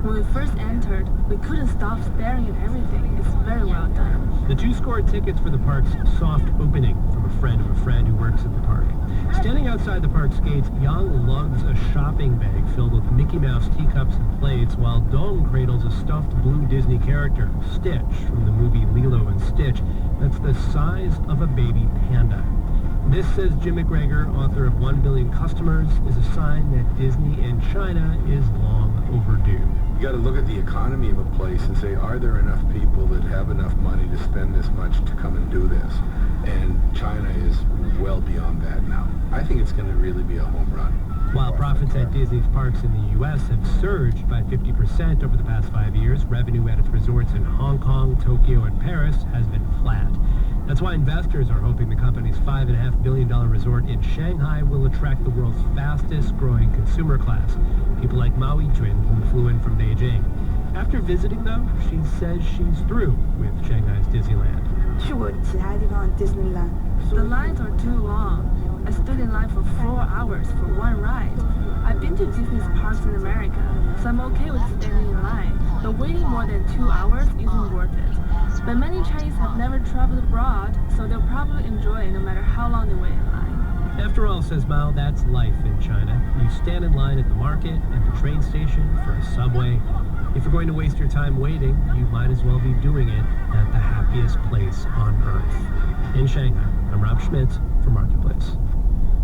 When we first entered, we couldn't stop staring at everything. It's very well done. The two scored tickets for the park's soft opening from a friend who works at the park. Standing outside the park's gates, Yang lugs a shopping bag filled with Mickey Mouse teacups and plates, while Dong cradles a stuffed blue Disney character, Stitch, from the movie Lilo and Stitch, that's the size of a baby panda. This, says Jim McGregor, author of 1 Billion Customers, is a sign that Disney in China is long overdue. You got to look at the economy of a place and say, are there enough people that have enough money to spend this much to come and do this? And China is well beyond that now. I think it's going to really be a home run. While profits at Disney's parks in the U.S. have surged by 50% over the past 5 years, revenue at its resorts in Hong Kong, Tokyo, and Paris has been flat. That's why investors are hoping the company's $5.5 billion resort in Shanghai will attract the world's fastest-growing consumer class, people like Mao Yijun, who flew in from Beijing. After visiting, though, she says she's through with Shanghai's Disneyland. The lines are too long. I stood in line for 4 hours for one ride. I've been to Disney's parks in America, so I'm okay with standing in line. But waiting more than 2 hours isn't worth it. But many Chinese have never traveled abroad, so they'll probably enjoy it no matter how long they wait in line. After all, says Mao, that's life in China. You stand in line at the market, at the train station, for a subway. If you're going to waste your time waiting, you might as well be doing it at the happiest place on earth. In Shanghai, I'm Rob Schmitz for Marketplace.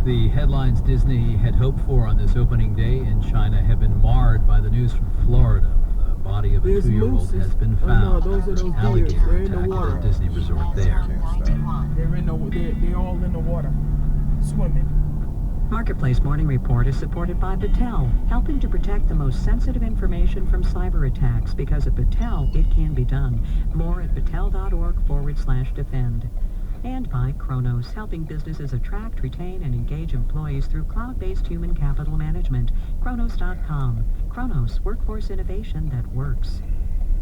The headlines Disney had hoped for on this opening day in China have been marred by the news from Florida. The body of a 2-year-old has been found. Alligator attack at the Disney resort there. They're all in the water, swimming. Marketplace Morning Report is supported by Battelle, helping to protect the most sensitive information from cyber attacks. Because at Battelle, it can be done. More at battelle.org/defend. And by Kronos, helping businesses attract, retain, and engage employees through cloud-based human capital management. Kronos.com. Kronos, workforce innovation that works.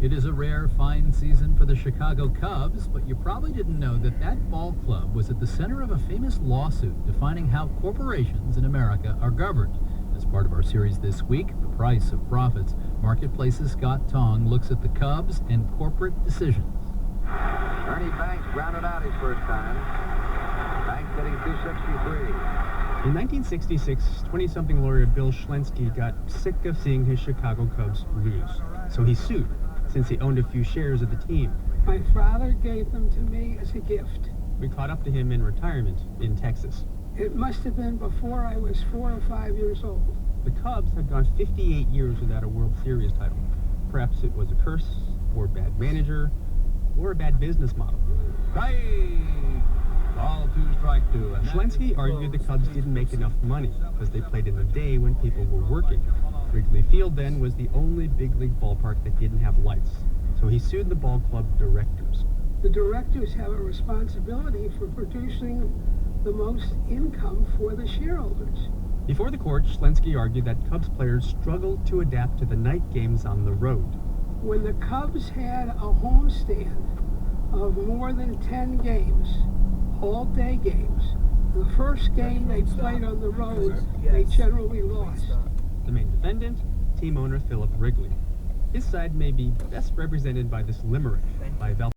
It is a rare, fine season for the Chicago Cubs, but you probably didn't know that that ball club was at the center of a famous lawsuit defining how corporations in America are governed. As part of our series this week, The Price of Profits, Marketplace's Scott Tong looks at the Cubs and corporate decisions. Ernie Banks grounded out his first time. Banks hitting 263. In 1966, 20-something lawyer Bill Schlensky got sick of seeing his Chicago Cubs lose. So he sued, since he owned a few shares of the team. My father gave them to me as a gift. We caught up to him in retirement in Texas. It must have been before I was 4 or 5 years old. The Cubs had gone 58 years without a World Series title. Perhaps it was a curse, or a bad manager, or a bad business model. Ball 2, strike 2. Schlensky argued the Cubs didn't make enough money because they played in the day when people were working. Wrigley Field then was the only big league ballpark that didn't have lights. So he sued the ball club directors. The directors have a responsibility for producing the most income for the shareholders. Before the court, Schlensky argued that Cubs players struggled to adapt to the night games on the road. When the Cubs had a homestand of more than 10 games, all-day games, the first game they played on the road, they generally lost. The main defendant, team owner Philip Wrigley. His side may be best represented by this limerick by Val